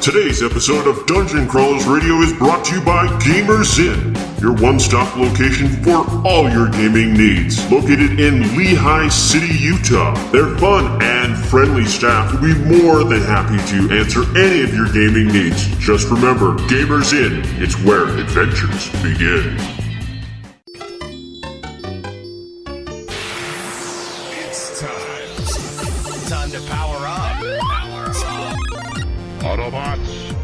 Today's episode of Dungeon Crawlers Radio is brought to you by Gamers Inn, your one-stop location for all your gaming needs. Located in Lehigh City, Utah, their fun and friendly staff will be more than happy to answer any of your gaming needs. Just remember, Gamers Inn, it's where adventures begin. It's time to power up. Autobots,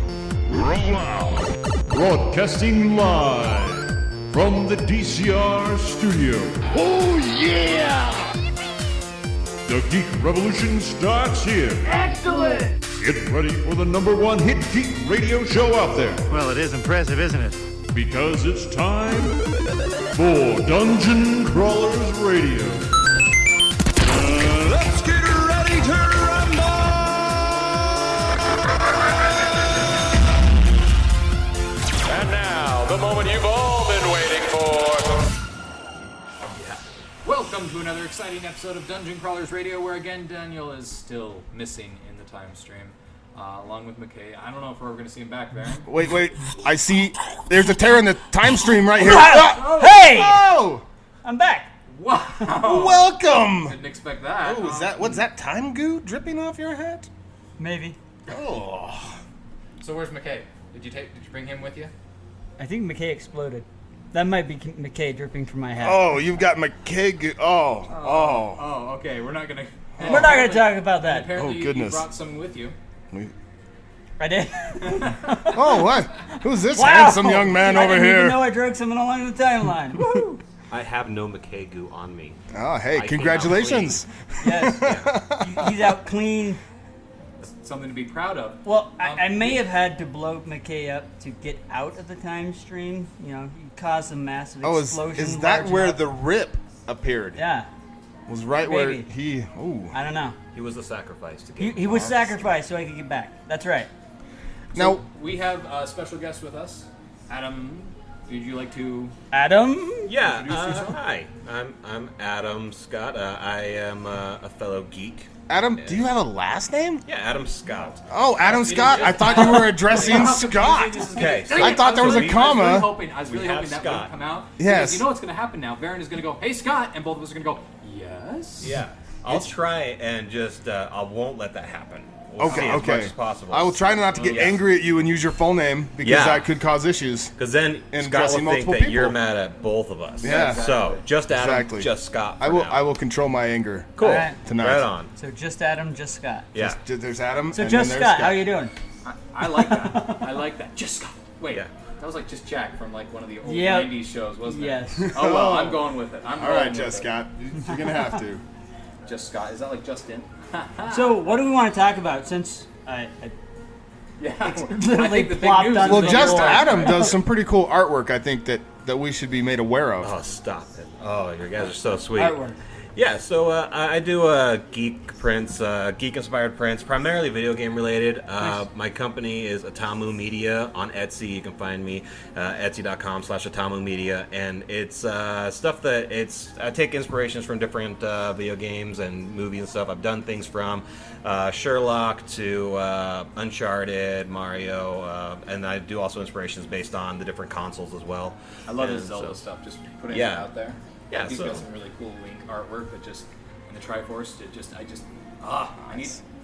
roll out! Broadcasting live from the DCR studio. Oh yeah! The Geek Revolution starts here. Excellent! Get ready for the #1 hit geek radio show out there. Well, it is impressive, isn't it? Because it's time for Dungeon Crawlers Radio. Let's get ready to rumble! And now, the moment you've all been waiting for. Welcome to another exciting episode of Dungeon Crawlers Radio, where again Daniel is still missing in the time stream, along with McKay. I don't know if we're going to see him back there. Wait. I see. There's a tear in the time stream right here. Oh, hey! Oh! I'm back. Wow! Welcome! Didn't expect that. Oh, is that what's that time goo dripping off your hat? Maybe. Oh. So where's McKay? Did you bring him with you? I think McKay exploded. That might be McKay dripping from my hat. Oh, you've got McKay goo. Oh. Oh, okay. We're not gonna. We're not going to talk about that. Apparently, Oh, goodness. you brought someone with you. I did. Oh, what? Who's this Wow. handsome young man I over didn't even here? know I drug someone along the timeline. Woo! I have no McKay goo on me. Oh, hey, I came congratulations. Yes. He's out clean. Something to be proud of. Well, I may have had to blow McKay up to get out of the time stream. You know, he caused a massive Oh, explosion. is that large where enough- the rip appeared? Yeah. Was right where Maybe. he. Ooh. I don't know. He was the sacrifice to He get was sacrificed so I could get back. That's right. Now, We have a special guest with us, Adam. Would you like to? Adam? Yeah, Introduce yourself. hi. I'm Adam Scott. I am a fellow geek. Adam, do you have a last name? Yeah, Adam Scott. Oh, Adam Scott. I thought you were addressing How confusing Scott. this is Okay, gonna be. I thought there was a comma. I was really have hoping that Scott. would come out. Yes. Because you know what's going to happen now. Baron is going to go, "Hey, Scott," and both of us are going to go, "Yes." Yeah, I'll try and just I won't let that happen. We'll see Okay, as okay. much as possible. I will try not to get Yeah. angry at you and use your full name because Yeah. that could cause issues. Because then And Scott addressing will think multiple that you're people. mad at both of us. Yeah. So just Adam, Exactly. just Scott. I for will. now. I will control my anger. Cool. All right. Tonight. Right on. So just Adam, just Scott. Yeah. There's Adam. So and just then there's Scott, how you doing? I like that. I like that. Just Scott. Wait. Yeah. That was like Just Jack from like one of the old Yep. 90s shows, wasn't Yes. it? Oh well, I'm going with it. I'm All going right, with Just it. Scott. You're gonna have to. Just Scott. Is that like Justin? So what do we want to talk about since I Yeah. I literally think the big plopped news on is Well, the gonna be Just floor. Adam does some pretty cool artwork. I think that we should be made aware of. Oh, stop it. Oh, you guys are so sweet. artwork. Yeah, so I do geek prints, geek-inspired prints, primarily video game related. My company is Atamu Media on Etsy. You can find me etsy.com/Atamu Media, and it's stuff that I take inspirations from different video games and movies and stuff. I've done things from Sherlock to Uncharted, Mario, and I do also inspirations based on the different consoles as well. I love And his Zelda so- stuff. Just putting Yeah. it out there. Yeah, He's so- got some really cool Link artwork that just in the Triforce.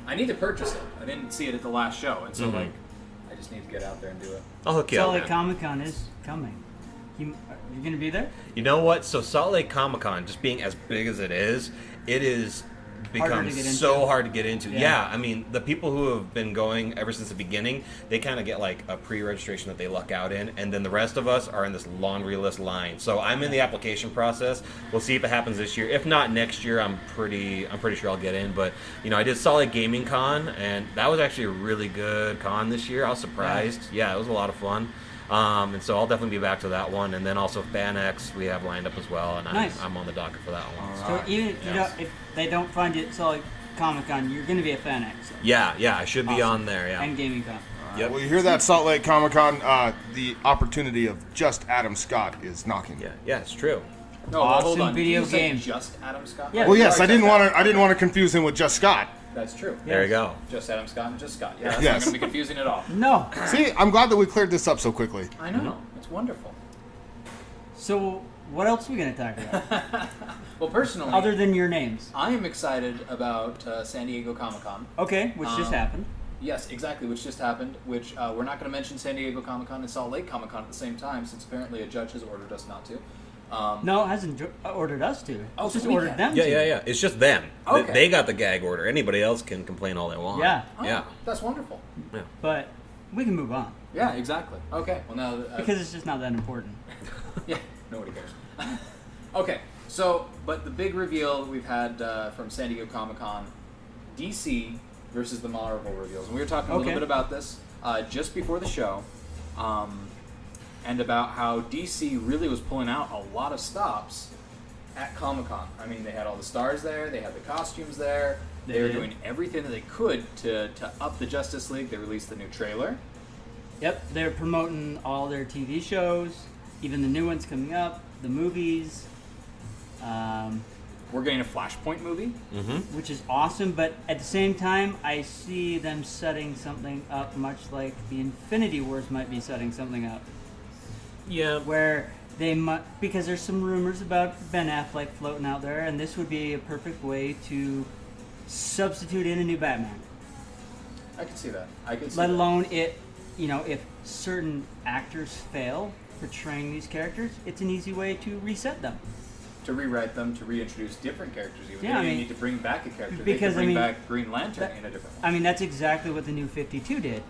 I need to purchase it. I didn't see it at the last show, and so like I just need to get out there and do it. I'll hook you Salt up, Lake man. Comic Con is coming. You're gonna be there? You know what? So Salt Lake Comic Con, just being as big as it is become to get so into. hard to get into. Yeah. Yeah, I mean, the people who have been going ever since the beginning, they kind of get like a pre-registration that they luck out in, and then the rest of us are in this laundry list line. So I'm in the application process. We'll see if it happens this year. If not next year, I'm pretty sure I'll get in. But you know, I did Salt Lake Gaming Con, and that was actually a really good con this year. I was surprised. Yeah, it was a lot of fun. And so I'll definitely be back to that one, and then also FanX we have lined up as well, and Nice. I'm on the docket for that one. So even if they don't find you at Salt Lake Comic Con, you're gonna be at FanX. Yeah, I should be on there. Yeah. And Gaming Con. Yep. Well, you hear that, Salt Lake Comic Con? The opportunity of Just Adam Scott is knocking. Yeah, it's true. No, Awesome hold on. video Did you say game. Just Adam Scott? Yeah. Well, yes, Sorry, I didn't Just want to confuse him with Just Scott. That's true. There you go. Just Adam Scott and just Scott. Yeah, that's Yes. not going to be confusing at all. No. See, I'm glad that we cleared this up so quickly. I know. It's wonderful. So what else are we going to talk about? Well, personally, Other than your names. I am excited about San Diego Comic-Con. Okay, which just happened. Yes, exactly, which just happened, which we're not going to mention San Diego Comic-Con and Salt Lake Comic-Con at the same time, since apparently a judge has ordered us not to. No, it hasn't ordered us to. Oh, It's so just we ordered can. them to. Yeah. It's just them. Okay. They got the gag order. Anybody else can complain all they want. Yeah. Oh, Yeah. That's wonderful. But we can move on. Yeah, exactly. Okay, well now... Because it's just not that important. Yeah, nobody cares. Okay, so, but the big reveal we've had from San Diego Comic-Con, DC versus the Marvel reveals. And we were talking a little bit about this just before the show, and about how DC really was pulling out a lot of stops at Comic-Con. I mean, they had all the stars there, they had the costumes there, they were did. doing everything that they could to up the Justice League. They released the new trailer. Yep, they're promoting all their TV shows, even the new ones coming up, the movies, We're getting a Flashpoint movie. which is awesome. But at the same time, I see them setting something up much like the Infinity Wars might be setting something up. Yeah. Where they might, because there's some rumors about Ben Affleck floating out there, and this would be a perfect way to substitute in a new Batman. I could see that. I could see Let that. alone it, if certain actors fail portraying these characters, it's an easy way to reset them. To rewrite them, to reintroduce different characters. Even Yeah, they I didn't mean, need to bring back a character. because, they could bring I mean, back Green Lantern in a different one. I mean, that's exactly what the new 52 did.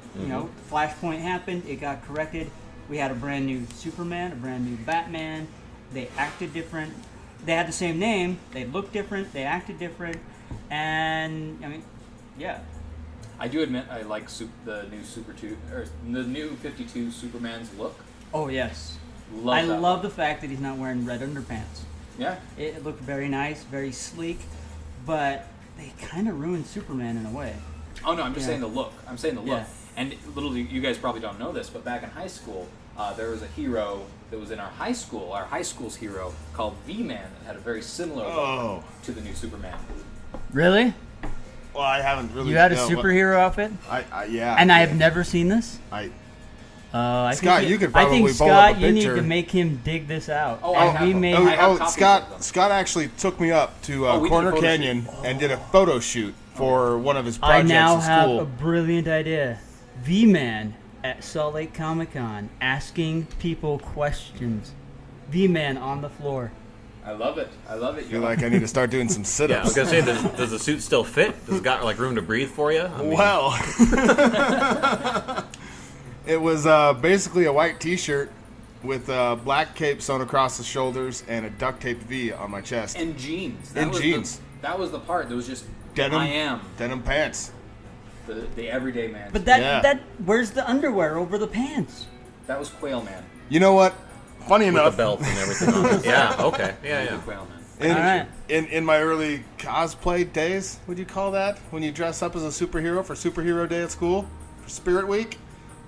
Flashpoint happened, it got corrected. We had a brand new Superman, a brand new Batman. They acted different. They had the same name. They looked different. They acted different. And I mean, yeah. I do admit I like the new 52 Superman's look. Oh yes. Love that love look. the fact that he's not wearing red underpants. Yeah. It looked very nice, very sleek, but they kind of ruined Superman in a way. Oh no, I'm just Yeah. saying the look. I'm saying the look. Yeah. And little you guys probably don't know this, but back in high school, there was a hero that was in our high school's hero called V-Man that had a very similar look to the new Superman. Really? Well, I haven't really. You had a no, superhero outfit? Yeah. And I have never seen this? I I Scott, think you could I think probably pull up a Scott, you need picture. to make him dig this out. Oh, I have them. made. I have copies of them. Scott actually took me up to we did a Corner photo Canyon and did a photo shoot for one of his I projects now in have school. a brilliant idea. V-Man at Salt Lake Comic-Con asking people questions. V-Man on the floor. I love it. I love it. I feel like I need to start doing some Yeah, I was sit-ups. gonna say, does the suit still fit? Does it got like room to breathe for you? I mean, Well, it was basically a white T-shirt with a black cape sewn across the shoulders and a duct taped V on my chest. And jeans. And jeans. That was the part. That was just Denim. I am Denim pants. the everyday man. But Yeah. that where's the underwear over the pants? that was Quail Man. You know what? Funny with the enough, belt and everything on it. Yeah, okay. Yeah. Quail Man. in, All right. in my early cosplay days, would you call that? When you dress up as a superhero for Superhero Day at school? For Spirit Week?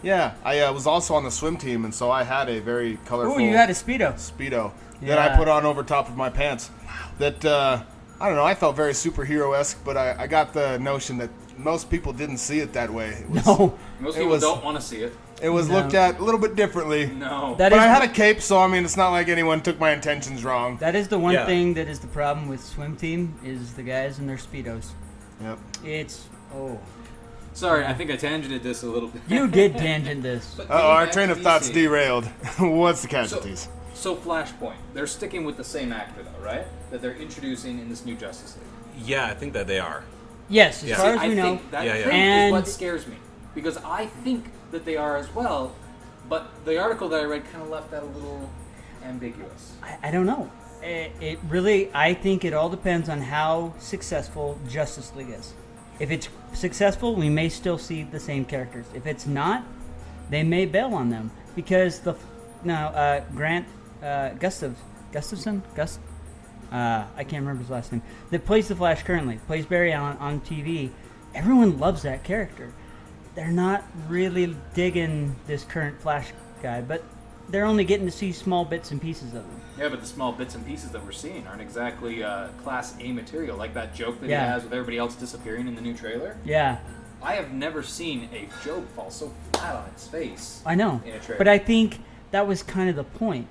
Yeah, I was also on the swim team, and so I had a very colorful Oh, you had a Speedo. Speedo that I Yeah. put on over top of my pants. That, I don't know, I felt very superhero-esque, but I got the notion that most people didn't see it that way. It was, No. Most It people was- don't want to see it. It was No. looked at a little bit differently. No. That But is I had a cape, so I mean, it's not like anyone took my intentions wrong. that is the one Yeah. thing that is the problem with swim team is the guys in their Speedos. Yep. It's Sorry, I think I tangented this a little bit. you did tangent this. But Uh-oh, getting our back train to of thought's DC. derailed. What's the casualties? So Flashpoint, they're sticking with the same actor though, right? That they're introducing in this new Justice League. Yeah, I think that they are. Yes, as Yeah. far as I we know. think that Yeah, yeah. thing And- is what scares me because I think that they are as well, but the article that I read kind of left that a little ambiguous. I don't know. It really, I think it all depends on how successful Justice League is. If it's successful, we may still see the same characters. If it's not, they may bail on them because Grant Gustafson, I can't remember his last name, that plays the Flash currently, plays Barry Allen on TV. Everyone loves that character. They're not really digging this current Flash guy, but they're only getting to see small bits and pieces of them. Yeah, but the small bits and pieces that we're seeing aren't exactly Class A material. Like that joke that Yeah. he has with everybody else disappearing in the new trailer. Yeah, I have never seen a joke fall so flat on its face. I know. In a trailer. But I think that was kind of the point,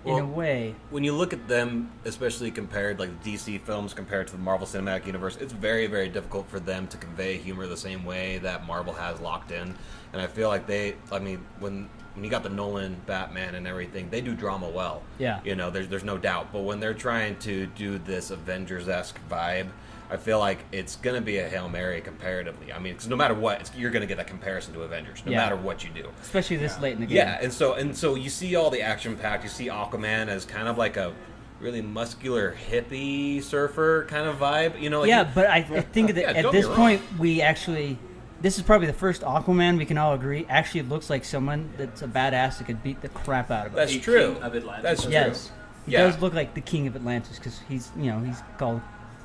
in a Well, way. When you look at them, especially compared, like DC films compared to the Marvel Cinematic Universe, it's very, very difficult for them to convey humor the same way that Marvel has locked in. And I feel like when you got the Nolan Batman and everything, they do drama well. Yeah. You know, there's no doubt. But when they're trying to do this Avengers-esque vibe, I feel like it's going to be a Hail Mary comparatively. I mean, because no matter what, you're going to get that comparison to Avengers, no Yeah. matter what you do. Especially this late in the game. Yeah, and so you see all the action packed. You see Aquaman as kind of like a really muscular hippie surfer kind of vibe. You know, like Yeah, but I think that Yeah, at don't this get me point, this is probably the first Aquaman we can all agree actually looks like someone that's a badass that could beat the crap out of us. That's The true. King of Atlantis. That's true. Yes, he Yeah. does look like the king of Atlantis because he's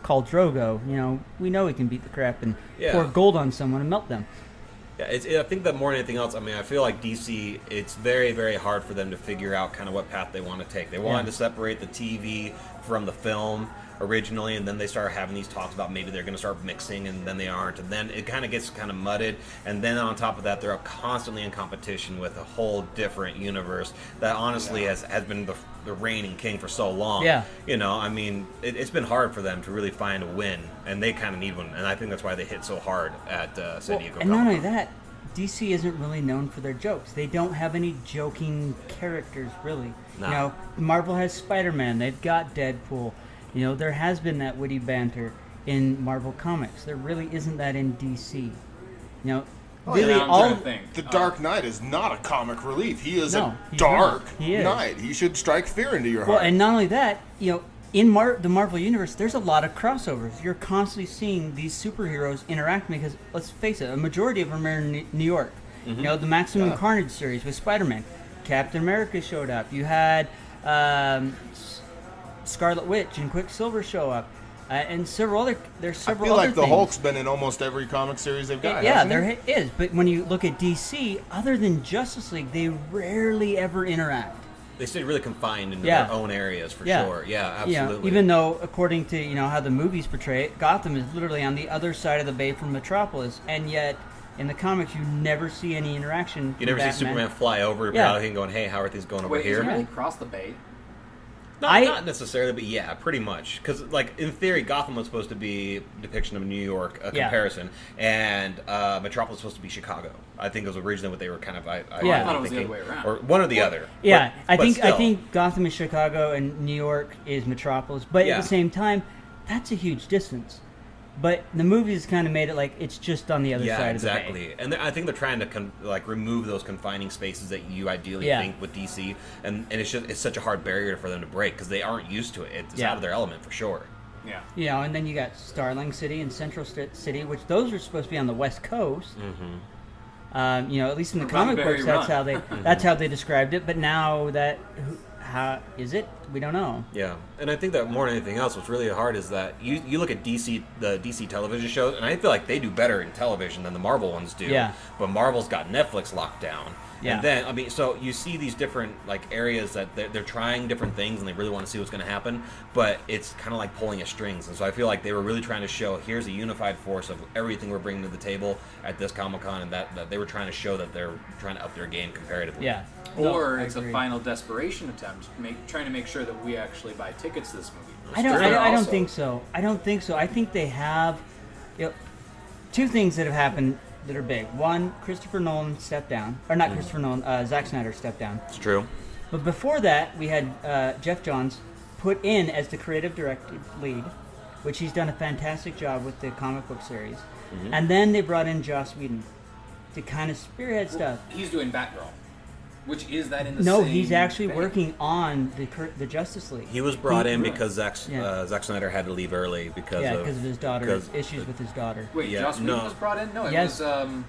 called Drogo. You know, we know he can beat the crap and Yeah. pour gold on someone and melt them. Yeah, I think that more than anything else, I mean, I feel like DC, it's very, very hard for them to figure out kind of what path they want to take. They wanted to separate the TV from the film originally, and then they started having these talks about maybe they're going to start mixing, and then they aren't, and then it kind of gets kind of mudded, and then on top of that, they're constantly in competition with a whole different universe that honestly has been the reigning king for so long. Yeah. You know, I mean, it's been hard for them to really find a win, and they kind of need one, and I think that's why they hit so hard at San Diego. And not Comic-Con. only that, DC isn't really known for their jokes. They don't have any joking characters, really. No. You know, Marvel has Spider-Man. They've got Deadpool. You know, there has been that witty banter in Marvel Comics. There really isn't that in DC. You know, really Yeah, I'm all trying to think. The Dark Knight is not a comic relief. He is No, a he's dark not. He is. knight. He should strike fear into your well, heart. and not only that, you know, in the Marvel universe, there's a lot of crossovers. You're constantly seeing these superheroes interact because, let's face it, a majority of them are in New York. You know, the Maximum Carnage series with Spider-Man, Captain America showed up. You had Scarlet Witch and Quicksilver show up, and several other. There's I several feel other like the things. Hulk's been in almost every comic series they've got. Yeah, hasn't there he? is. But when you look at DC, other than Justice League, they rarely ever interact. They stay really confined into Yeah. their own areas for Yeah. sure. Yeah, You know, absolutely. even though, according to how the movies portray it, Gotham is literally on the other side of the bay from Metropolis, and yet in the comics you never see any interaction. you from never see Batman. Superman fly over, Yeah. probably going, "Hey, how are things going over Wait, is here?" it really across the bay? Not necessarily, but yeah, pretty much. Because, like, in theory, Gotham was supposed to be a depiction of New York, a Yeah. comparison, and Metropolis was supposed to be Chicago. I think it was originally what they were kind of. Yeah. I thought it was the thinking. other way around. Or one or the other. Yeah, But I still. think Gotham is Chicago and New York is Metropolis, but Yeah. at the same time, that's a huge distance. But the movies kind of made it like it's just on the other Yeah, side exactly. of the bay. And I think they're trying to remove those confining spaces that you ideally Yeah. think with DC, and it's such a hard barrier for them to break because they aren't used to it. It's Yeah. out of their element for sure. Yeah. You know, and then you got Starling City and Central City, which those are supposed to be on the West Coast. You know, at least in the comic Roddenberry books, that's run. that's how they described it. But now how is it? We don't know. Yeah, and I think that more than anything else, what's really hard is that you look at the DC television shows, and I feel like they do better in television than the Marvel ones do. Yeah. But Marvel's got Netflix locked down. Yeah. And then, I mean, so you see these different, like, areas that they're trying different things, and they really want to see what's going to happen, but it's kind of like pulling at strings. And so I feel like they were really trying to show, here's a unified force of everything we're bringing to the table at this Comic-Con, and that they were trying to show that they're trying to up their game comparatively. Yeah. Or No, I it's agree. a final desperation attempt, trying to make sure that we actually buy tickets to this movie. I don't. True. I don't Also- think so. I don't think so. I think they have, two things that have happened that are big. One, Christopher Nolan stepped down, or not Christopher Nolan. Zack Snyder stepped down. It's true. But before that, we had Jeff Johns put in as the creative director lead, which he's done a fantastic job with the comic book series. And then they brought in Joss Whedon to kind of spearhead stuff. He's doing Batgirl, which is that in the No, same he's actually vein? working on the Justice League. He was brought in because Zack Yeah. Snyder had to leave early because Because of his daughter, because- issues with his daughter. Wait, Yeah, Joss Whedon no. was brought in? No, it Yes. was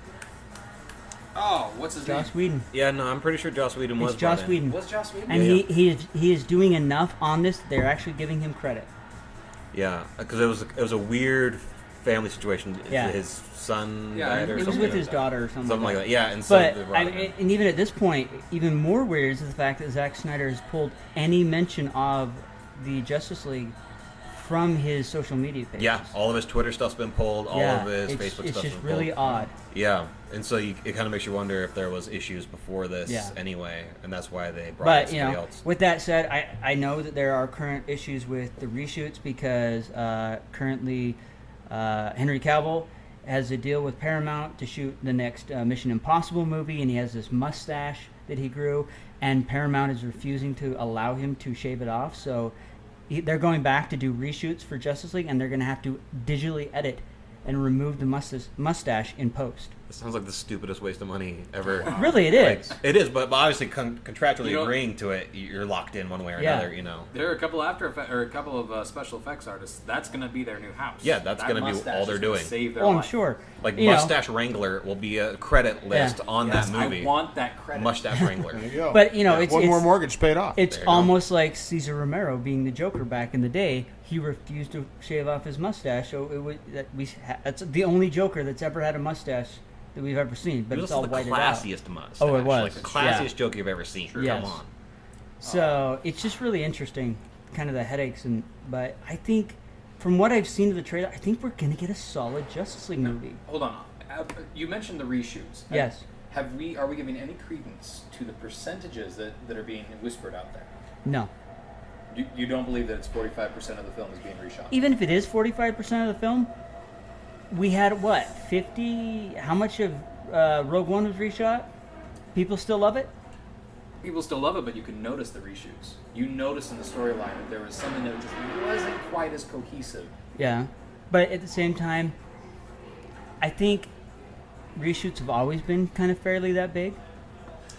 what's his Joss name? Whedon. Yeah, no, I'm pretty sure Joss Whedon was It's Joss brought in. Whedon. Was Joss Whedon? And Yeah. he is doing enough on this. They're actually giving him credit. Yeah, because it was a weird family situation. Yeah. His son Yeah, died or it It was something with like his that. daughter or something. Something like that. Yeah, and so But they brought him in. and even at this point, even more weird is the fact that Zack Snyder has pulled any mention of the Justice League from his social media pages. Yeah, all of his Twitter stuff's been pulled. All of his Facebook it's stuff's just been really pulled. odd. Yeah, and so it kind of makes you wonder if there was issues before this Yeah. anyway, and that's why they brought But somebody you know, else. with that said, I know that there are current issues with the reshoots because currently Henry Cavill has a deal with Paramount to shoot the next Mission Impossible movie, and he has this mustache that he grew, and Paramount is refusing to allow him to shave it off. So they're going back to do reshoots for Justice League, and they're going to have to digitally edit and remove the mustache in post. It sounds like the stupidest waste of money ever. Really, it is. It is, but obviously contractually You know- agreeing to it, you're locked in one way or Yeah. another. You know. There are a couple a couple of special effects artists. That's going to be their new house. Yeah, that's That gonna be mustache all they're is gonna doing. Save their Oh, I'm life. sure. Like You know, Mustache Wrangler will be a credit list on Yes, that movie. I want that credit. Mustache Wrangler. There you go. But, you know, Yeah, it's- one more it's- mortgage paid off. It's There you go. almost like Cesar Romero being the Joker back in the day. He refused to shave off his mustache, so it was that's the only Joker that's ever had a mustache that we've ever seen. But It it's was all the whited out. classiest mustache. Oh, it was. Like the classiest Yeah. Joker you've ever seen. Yes. Come on. So it's just really interesting, kind of the headaches. But I think, from what I've seen of the trailer, I think we're gonna get a solid Justice League movie. Hold on. You mentioned the reshoots. Yes. Are we giving any credence to the percentages that are being whispered out there? No. You don't believe that it's 45% of the film is being reshot? Even if it is 45% of the film, we had what 50? How much of Rogue One was reshot? People still love it. People still love it, but you can notice the reshoots. You notice in the storyline that there was something that just wasn't quite as cohesive. Yeah, but at the same time, I think reshoots have always been kind of fairly that big.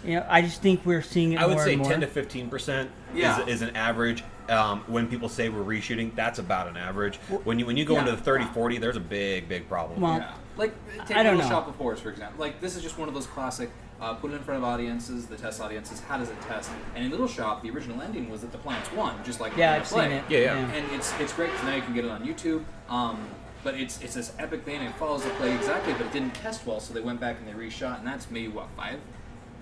You know, I just think we're seeing it I would more say and more. 10 to 15% Yeah. is an average. When people say we're reshooting, that's about an average. When you go yeah. into the 30, 40, there's a big problem. Well, Yeah. Like, take I don't Little know. Shop of Horrors, for example. Like, this is just one of those classic, put it in front of audiences, the test audiences, how does it test? And in Little Shop, the original ending was that the plants won, just like Yeah, in the I've play. seen it. Yeah. And it's great because now you can get it on YouTube. But it's this epic thing, and it follows the play exactly, but it didn't test well, so they went back and they reshot, and that's maybe,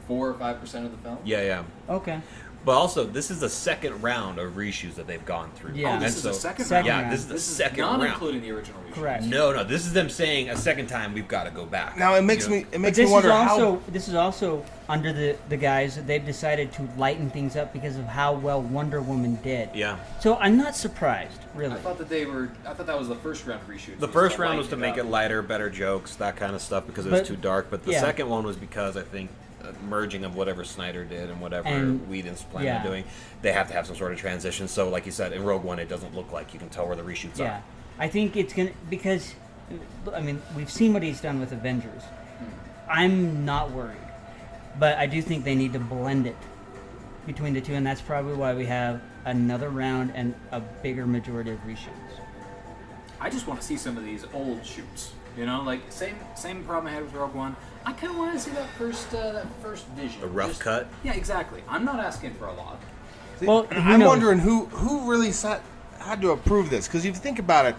4 or 5% of the film? Yeah. Okay. But also, this is the second round of reshoots that they've gone through. Yeah. Oh, And this is so- the second Second round? round. Yeah, this is the This is second not round. including the original reshoot. Correct. No, this is them saying a second time we've got to go back. Now it makes You know? me it But makes me this wonder is also how. this is also under the guise that they've decided to lighten things up because of how well Wonder Woman did. Yeah. So I'm not surprised, I really. thought that was the first round of reshoots. The first round was to make it lighter, better jokes, that kind of stuff, because it was But- too dark. But the yeah. second one was because I think merging of whatever Snyder did and whatever And- Whedon's planning yeah. on doing, they have to have some sort of transition. So, like you said, in Rogue One, it doesn't look like you can tell where the reshoots Yeah, are. I think it's gonna because, I mean, we've seen what he's done with Avengers. I'm not worried, but I do think they need to blend it between the two, and that's probably why we have another round and a bigger majority of reshoots. I just want to see some of these old shoots. You know, like same problem I had with Rogue One. I kind of want to see that first vision. The rough cut? Yeah, exactly. I'm not asking for a lot. Well, who I'm knows? wondering who really had to approve this, because if you think about it,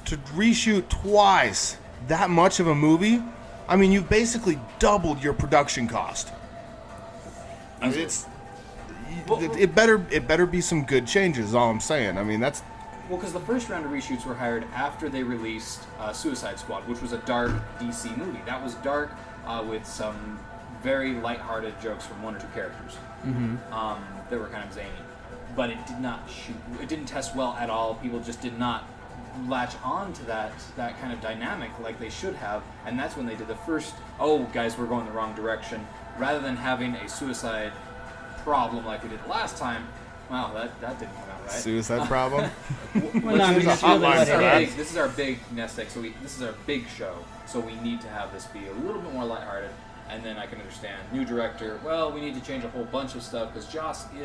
to reshoot twice that much of a movie, I mean, you've basically doubled your production cost. I mean, it better be some good changes. Is all I'm saying. I mean, that's Well, because the first round of reshoots were hired after they released Suicide Squad, which was a dark DC movie. That was dark with some very lighthearted jokes from one or two characters that were kind of zany. But it did not shoot. It didn't test well at all. People just did not latch on to that kind of dynamic like they should have. And that's when they did the first, oh, guys, we're going the wrong direction. Rather than having a suicide problem like we did last time, wow, that didn't come out right. suicide problem. Well, no, I mean, that's really what it is. This is our big nest egg, so this is our big show, so we need to have this be a little bit more lighthearted, and then I can understand. New director, well, we need to change a whole bunch of stuff, because Joss he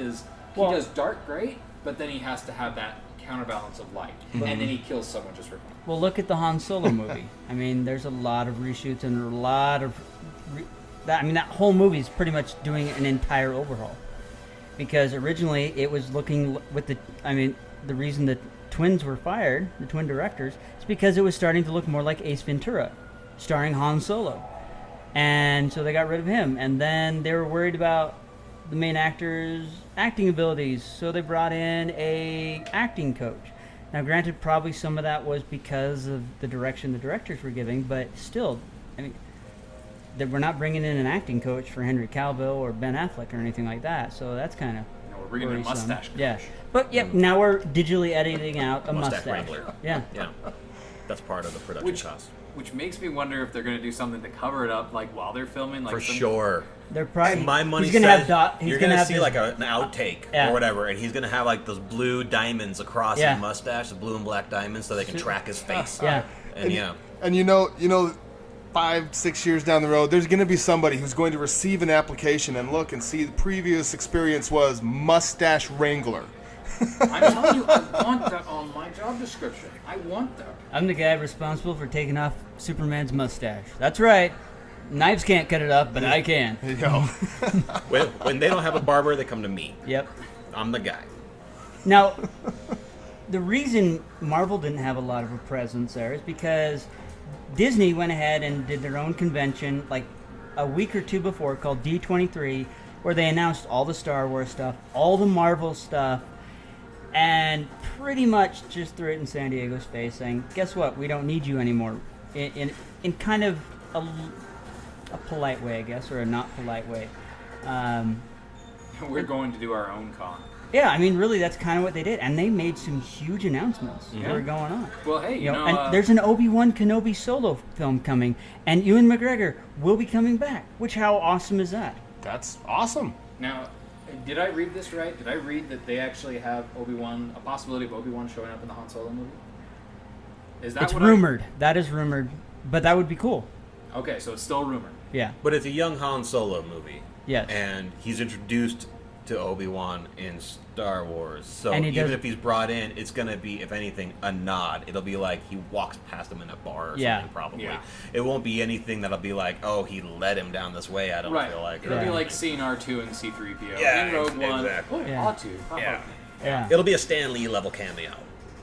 does dark great, but then he has to have that counterbalance of light, and then he kills someone just for fun. Well, look at the Han Solo movie. I mean, there's a lot of reshoots and a lot of that whole movie is pretty much doing an entire overhaul. Because originally it was looking with the reason the twins were fired, the twin directors, is because it was starting to look more like Ace Ventura, starring Han Solo. And so they got rid of him. And then they were worried about the main actor's acting abilities, so they brought in a acting coach. Now, granted, probably some of that was because of the direction the directors were giving, but still, I mean, we're not bringing in an acting coach for Henry Cavill or Ben Affleck or anything like that, so that's kind of We're bringing in a mustache coach. Yeah. But, yep, now we're digitally editing out a Mustache mustache. wrangler. Yeah. Yeah, that's part of the production cost. Which makes me wonder if they're going to do something to cover it up, like while they're filming. Like For sure. They're probably, My money he's gonna says have he's you're gonna gonna have see this- like an outtake Yeah. or whatever, and he's gonna have like those blue diamonds across Yeah. his mustache, the blue and black diamonds, so they can track his face. Yeah. And yeah, And you know, 5-6 years down the road, there's going to be somebody who's going to receive an application and look and see the previous experience was mustache wrangler. I'm telling you, I want that on my job description. I want that. I'm the guy responsible for taking off Superman's mustache. That's right. Knives can't cut it up, but I can. You know. when they don't have a barber, they come to me. Yep. I'm the guy. Now, the reason Marvel didn't have a lot of a presence there is because Disney went ahead and did their own convention like a week or two before called D23, where they announced all the Star Wars stuff, all the Marvel stuff, and pretty much just threw it in San Diego's face saying, guess what, we don't need you anymore, in kind of a polite way, I guess, or a not polite way. We're going to do our own con. Yeah, I mean, really, that's kind of what they did, and they made some huge announcements that were going on. Well, hey, you know, and there's an Obi-Wan Kenobi solo film coming, and Ewan McGregor will be coming back. Which, how awesome is that? That's awesome. Now, did I read this right? Did I read that they actually have Obi-Wan, a possibility of Obi-Wan showing up in the Han Solo movie? Is that It's what rumored. That is rumored, but that would be cool. Okay, so it's still rumored. Yeah. But it's a young Han Solo movie. Yes. And he's introduced to Obi-Wan in Star Wars. So And he even does- if he's brought in, it's going to be, if anything, a nod. It'll be like he walks past him in a bar or Yeah. something, probably. Yeah. It won't be anything that'll be like, oh, he led him down this way, I don't Right. feel like. It'll Yeah. be like seeing R2 and C-3PO Yeah, in Rogue One. exactly. Oh, Yeah. R2. Yeah. Yeah. It'll be a Stan Lee level cameo.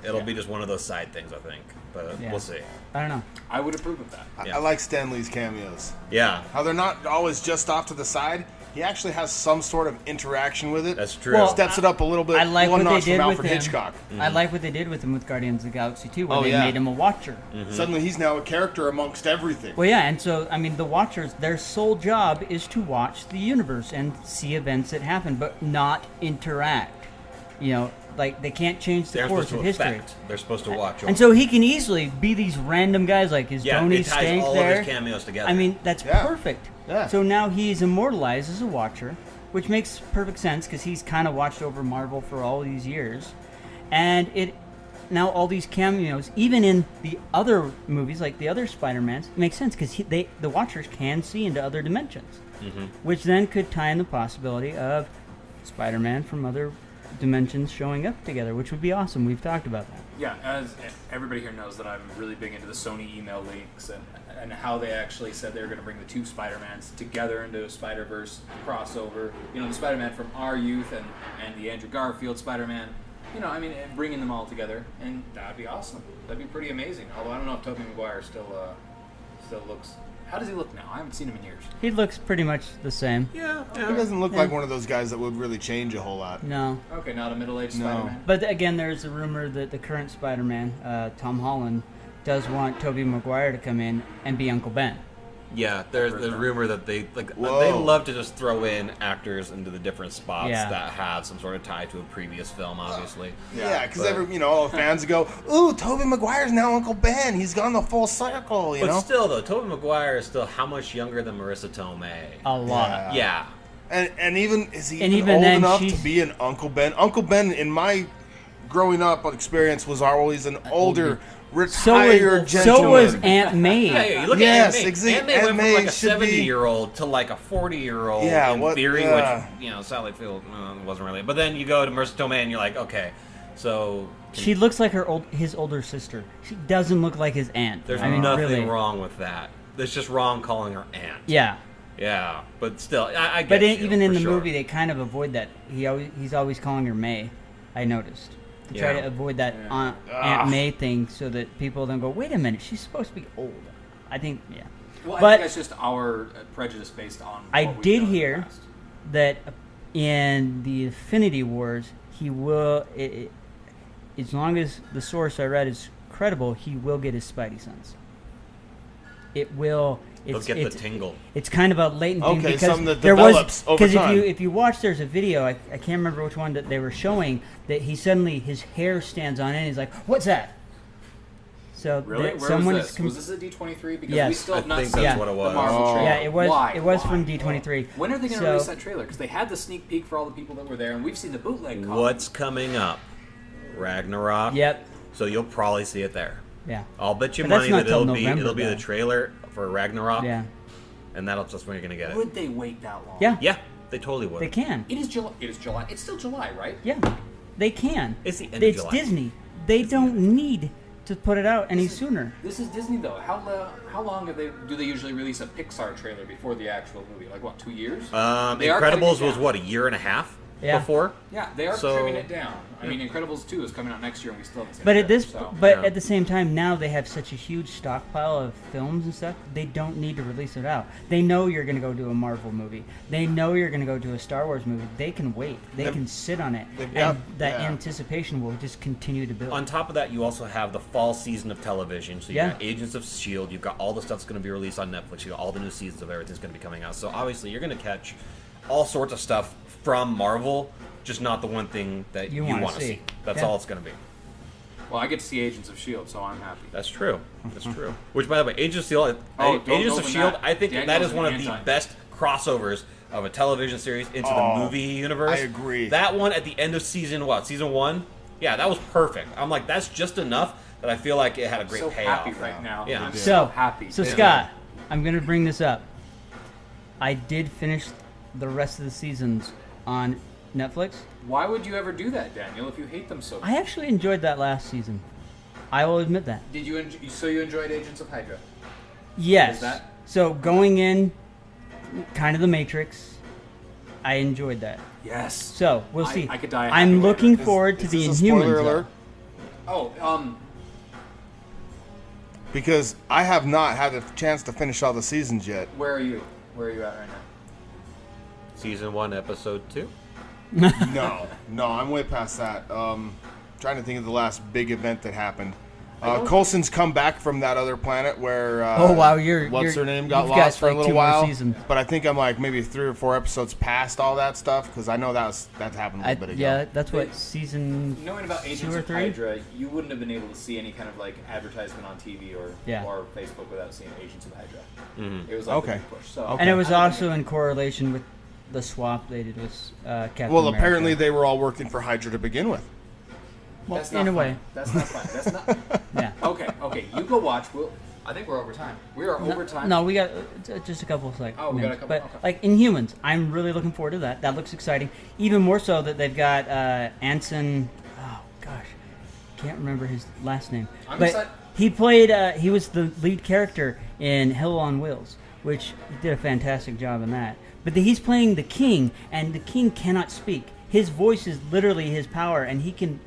It'll Yeah. be just one of those side things, I think. But Yeah. we'll see. I don't know. I would approve of that. Yeah. I like Stan Lee's cameos. Yeah, How they're not always just off to the side. He actually has some sort of interaction with it. that's true. Well, Steps it up a little bit. I like one what they notch did from with Alfred him. Hitchcock. I like what they did with him with Guardians of the Galaxy 2, where Oh, they yeah. made him a Watcher. Suddenly he's now a character amongst everything. Well, yeah, and so, I mean, the Watchers, their sole job is to watch the universe and see events that happen, but not interact. You know, like, they can't change the They're course supposed of to history. affect. They're supposed to watch over. And so he can easily be these random guys, like, is yeah, Tony it ties Stank all there? of his cameos together. I mean, that's Yeah. perfect. Yeah. So now he's immortalized as a Watcher, which makes perfect sense because he's kind of watched over Marvel for all these years. And it now all these cameos, even in the other movies, like the other Spider-Mans, it makes sense because the Watchers can see into other dimensions, which then could tie in the possibility of Spider-Man from other dimensions showing up together, which would be awesome. We've talked about that. Yeah, as everybody here knows that I'm really big into the Sony email leaks and how they actually said they were going to bring the two Spider-Mans together into a Spider-Verse crossover. You know, the Spider-Man from our youth and the Andrew Garfield Spider-Man. You know, I mean, and bringing them all together, and that'd be awesome. That'd be pretty amazing. Although I don't know if Tobey Maguire still looks. How does he look now? I haven't seen him in years. He looks pretty much the same. yeah, He doesn't look like one of those guys that would really change a whole lot. No. Okay, not a middle-aged No. Spider-Man. But again, there's a rumor that the current Spider-Man, Tom Holland, does want Tobey Maguire to come in and be Uncle Ben. Yeah, there's the rumor that they Whoa. they love to just throw in actors into the different spots Yeah. that have some sort of tie to a previous film, obviously. Yeah, because but- all the fans go, "Ooh, Tobey Maguire's now Uncle Ben. He's gone the full cycle." You But know. still, though, Tobey Maguire is still how much younger than Marissa Tomei? A lot. Yeah. And even is he And even even old then, enough to she's- be an Uncle Ben? Uncle Ben, in my growing up experience, was always an older, retired gentleman. So was Aunt May. Hey, you look Yes, at Aunt May. exactly. Aunt May Aunt went May from like a should be- 70-year-old to like a 40-year-old Yeah, in what- theory, yeah. which, Sally Field wasn't really. But then you go to Marissa Tomei and you're like, okay, so She looks like his older sister. She doesn't look like his aunt. there's I mean, nothing really. wrong with that. It's just wrong calling her aunt. Yeah. Yeah, but still, I get But you, even in for the sure. movie, they kind of avoid that. He's always calling her May. I noticed. to try Yeah. to avoid that Aunt May thing, so that people then go, wait a minute, she's supposed to be old. I think, yeah. Well, I But think that's just our prejudice based on. I what we've did done in the hear past. that in the Infinity Wars, he will, as long as the source I read is credible, he will get his Spidey sense. It will. They'll get the tingle. It's kind of a latent thing Okay, because something that there develops over because time. if you watch, there's a video. I can't remember which one that they were showing that he suddenly his hair stands on end. And he's like, "What's that?" So Really? that Where someone was is this? Was this at D23? Because Yes. we still I have not think seen that's Yeah. what it the was. Marvel trailer. yeah, it was Why? it was Why? from D23. When are they going to So- release that trailer? Because they had the sneak peek for all the people that were there, and we've seen the bootleg copy. What's coming up? Ragnarok. Yep. So you'll probably see it there. Yeah. I'll bet you But that's money not that till it'll be November, the though. trailer for Ragnarok. Yeah. And that's when you're gonna get it. Would they wait that long? Yeah. Yeah, they totally would. They can. It is July. It is July. It's still July, right? Yeah. They can. It's the end of It's July. Disney. They don't need to put it out any sooner. This is Disney, though. How long do they usually release a Pixar trailer before the actual movie? Like what, 2 years? They are cutting Incredibles it was down. what, a year and a half Yeah. before? Yeah, they are So- trimming it down. I mean, Incredibles 2 is coming out next year, and we still haven't seen But it. at this, so. but Yeah. at the same time, now they have such a huge stockpile of films and stuff. They don't need to release it out. They know you're going to go do a Marvel movie. They know you're going to go do a Star Wars movie. They can wait. They can sit on it, they've and got- that yeah. anticipation will just continue to build. On top of that, you also have the fall season of television. So you Yeah. got Agents of S.H.I.E.L.D., you've got all the stuff's going to be released on Netflix, you got all the new seasons of everything's going to be coming out. So obviously, you're going to catch all sorts of stuff from Marvel, just not the one thing that You you wanna want to see. see. That's Yeah. all it's going to be. Well, I get to see Agents of S.H.I.E.L.D., so I'm happy. That's true. That's true. Which, by the way, Agents of S.H.I.E.L.D., Oh, don't Agents of open S.H.I.E.L.D., that. I think that Daniel's is one of an the anti. best crossovers of a television series into Oh, the movie universe. I agree. That one at the end of season 1? Yeah, that was perfect. I'm like, that's just enough that I feel like it had a great so payoff. happy right now. Yeah. I'm so happy. So Scott, I'm going to bring this up. I did finish the rest of the seasons on Netflix. Why would you ever do that, Daniel, if you hate them so much? I actually enjoyed that last season. I will admit that. Did you enjoy, so you enjoyed Agents of Hydra? Yes. Is that- So going in, kind of the Matrix, I enjoyed that. Yes. So we'll I- see. I could die a I'm happy way looking right forward to Is the this a spoiler Inhumans. though. alert? Oh, Because I have not had a chance to finish all the seasons yet. where are you? Where are you at right now? Season 1, episode 2. No, I'm way past that. Trying to think of the last big event that happened. Coulson's come back from that other planet where Oh, wow, you're- what's you're- her name got you've got, lost for like, a little 2 more while. seasons. But I think I'm like maybe 3 or 4 episodes past all that stuff because I know that's happened a little bit ago. Yeah, that's what season Knowing about 2 Agents or of 3. Hydra, you wouldn't have been able to see any kind of like advertisement on TV or Yeah. or Facebook without seeing Agents of Hydra. Mm-hmm. It was like Okay. a big push. So, Okay. And it was I don't also in correlation with the swap they did with Captain Well, America. apparently they were all working for Hydra to begin with. Well, That's in not a way, fine. That's not fine. That's not. yeah. Okay. You go watch. I think we're over time. We are over time. No, we got just a couple of Oh, we got a couple- But okay. like Inhumans, I'm really looking forward to that. That looks exciting. Even more so that they've got Anson. Oh gosh, can't remember his last name. I'm but excited. he played. He was the lead character in Hell on Wheels, which he did a fantastic job in that. But he's playing the king, and the king cannot speak. His voice is literally his power, and he can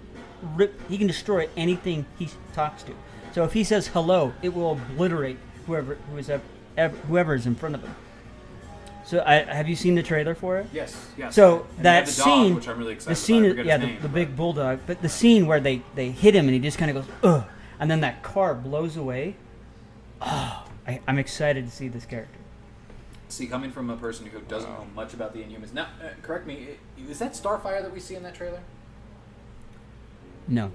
destroy anything he talks to. So if he says hello, it will obliterate whoever is in front of him. So have you seen the trailer for it? Yes. So And they that have the dog, scene, which I'm really excited the about. scene, I forget yeah, his the name, big but- bulldog, but the scene where they hit him and he just kind of goes ugh, and then that car blows away. Oh, I'm excited to see this character. See, coming from a person who doesn't know much about the Inhumans. Now, correct me. Is that Starfire that we see in that trailer? No,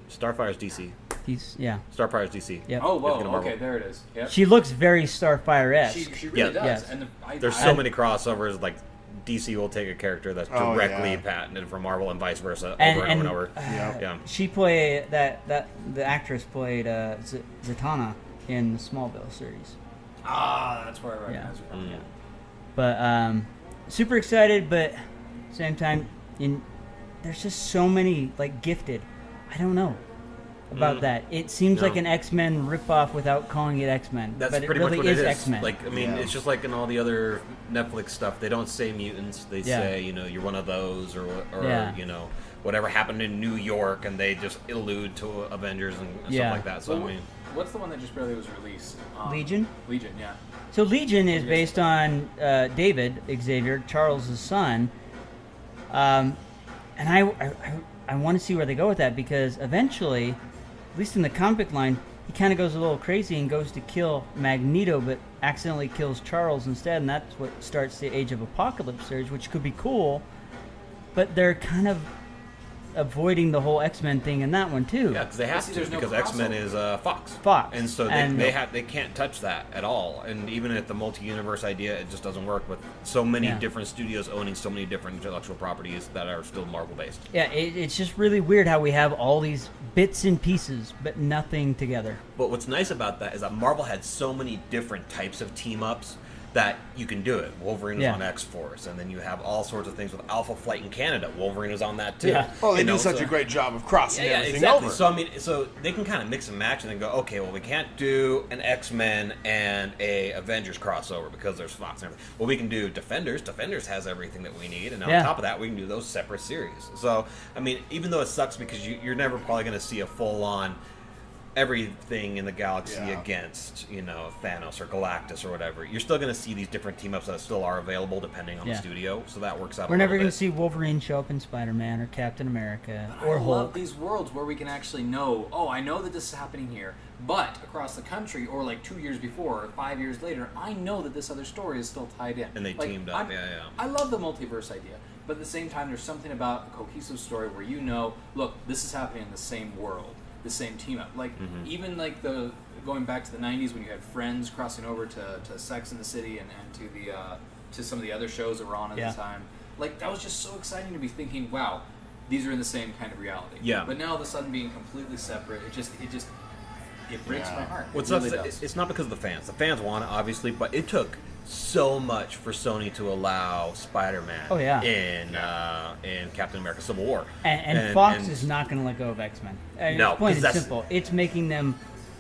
Starfire's DC. yeah. Starfire's DC. Yep. Oh, If you're whoa. gonna Marvel. Okay, there it is. Yep. She looks very Starfire-esque. She really Yeah. does. Yes. And There's so many crossovers, like DC will take a character that's Oh, directly yeah. patented from Marvel and vice versa And- over and and- over. Yeah. She played that the actress played Zatanna in the Smallville series. that's where I recognize her from. Yeah. But super excited, but same time, there's just so many like gifted. I don't know about that. It seems No. like an X-Men ripoff without calling it X-Men. That's but pretty it really much what is it is. X-Men. Like, I mean, Yeah. it's just like in all the other Netflix stuff. They don't say mutants. They Yeah. say, you're one of those, or Yeah. whatever happened in New York, and they just allude to Avengers and Yeah. stuff like that. So I mean, What's the one that just barely was released? Legion? Legion, yeah. So Legion is based on David Xavier, Charles' son, and I want to see where they go with that, because eventually, at least in the comic line, he kind of goes a little crazy and goes to kill Magneto, but accidentally kills Charles instead, and that's what starts the Age of Apocalypse series, which could be cool. But they're kind of avoiding the whole X-Men thing in that one too. yeah, because they have See, to, there's no because X-Men crossover. is Fox. Fox. And so And- they can't touch that at all. And even if the multi-universe idea, it just doesn't work with so many Yeah. different studios owning so many different intellectual properties that are still Marvel-based. Yeah, it's just really weird how we have all these bits and pieces, but nothing together. But what's nice about that is that Marvel had so many different types of team-ups that you can do it. Wolverine was Yeah. on X-Force, and then you have all sorts of things with Alpha Flight in Canada. Wolverine was on that too. Yeah. Oh, they You do know, such so- a great job of crossing Yeah, everything exactly. over. So I mean, so they can kind of mix and match and then go, okay, well, we can't do an X-Men and a Avengers crossover because there's Fox and everything. Well, we can do Defenders. Defenders has everything that we need, and on Yeah. top of that, we can do those separate series. So I mean, even though it sucks because you're never probably going to see a full-on everything in the galaxy Yeah. against, Thanos or Galactus or whatever, you're still going to see these different team-ups that still are available depending on Yeah. the studio, so that works out We're a never little going bit. to see Wolverine show up in Spider-Man or Captain America I or love Hulk. these worlds where we can actually know, oh, I know that this is happening here, but across the country, or like 2 years before, or 5 years later, I know that this other story is still tied in. And they Like, teamed up, yeah. I love the multiverse idea, but at the same time, there's something about a cohesive story where look, this is happening in the same world, the same team up. Like, even like going back to the 90s when you had Friends crossing over to Sex and the City and to some of the other shows that were on at Yeah. the time. Like, that was just so exciting to be thinking, wow, these are in the same kind of reality. Yeah. But now all of a sudden being completely separate, it breaks my heart. What's it up? really does. It's not because of the fans. The fans want it, obviously, but it took so much for Sony to allow Spider-Man Oh, yeah. in Captain America: Civil War. And Fox is not going to let go of X-Men. No, it's plain 'cause and that's- simple. It's making them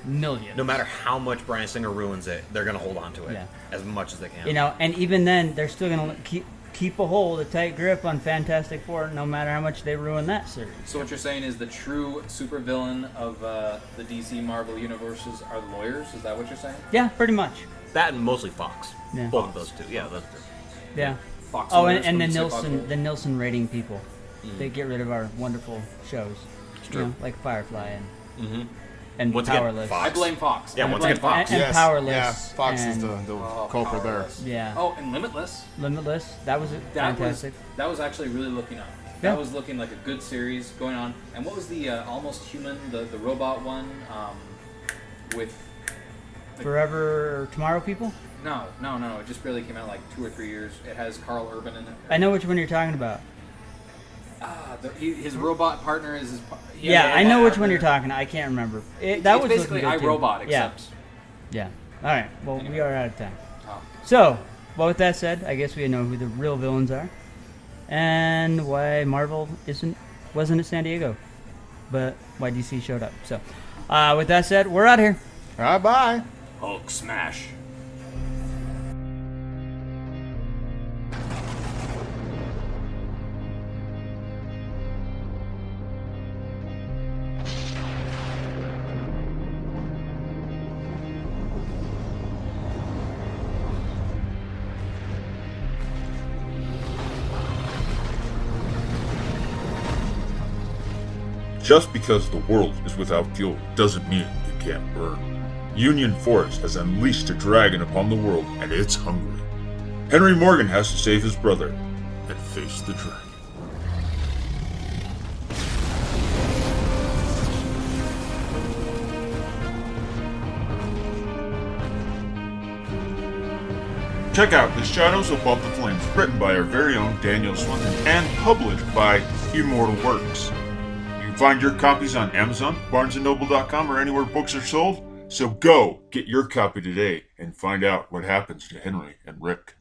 millions. No matter how much Bryan Singer ruins it, they're going to hold on to it Yeah. as much as they can. And even then, they're still going to keep a hold, a tight grip on Fantastic Four, no matter how much they ruin that series. So what you're saying is the true supervillain of the DC Marvel universes are the lawyers? Is that what you're saying? Yeah, pretty much. That and mostly Fox. Yeah. Both of those two. Yeah, those two. Yeah. Fox Oh, lawyers and when the you say Fox Nielsen, lawyers? the Nielsen rating people. They get rid of our wonderful shows. It's true. like Firefly and Once again, Powerless. I blame Fox. Yeah, I once blame again, Fox. And Powerless. Yeah, Fox is and- the Oh, culprit there. Powerless. Yeah. Oh, and Limitless. Limitless. That was fantastic. That was actually really looking up. Yeah. That was looking like a good series going on. And what was the Almost Human, the robot one with? Forever Tomorrow People? No. It just barely came out like 2 or 3 years. It has Carl Urban in it. I know which one you're talking about. His robot partner is his. He has Yeah, a I know robot which one you're partner. talking. I can't remember. That It's was basically looking good, too. iRobot, Yeah. except. Yeah. All right. Well, we are out of time. Oh. So, well, with that said, I guess we know who the real villains are, and why Marvel wasn't at San Diego, but why DC showed up. So, with that said, we're out of here. All right, bye. Hulk smash. Just because the world is without fuel doesn't mean it can't burn. Union Forest has unleashed a dragon upon the world, and it's hungry. Henry Morgan has to save his brother and face the dragon. Check out The Shadows Above the Flames, written by our very own Daniel Swanson and published by Immortal Works. You can find your copies on Amazon, BarnesandNoble.com, or anywhere books are sold. So go get your copy today and find out what happens to Henry and Rick.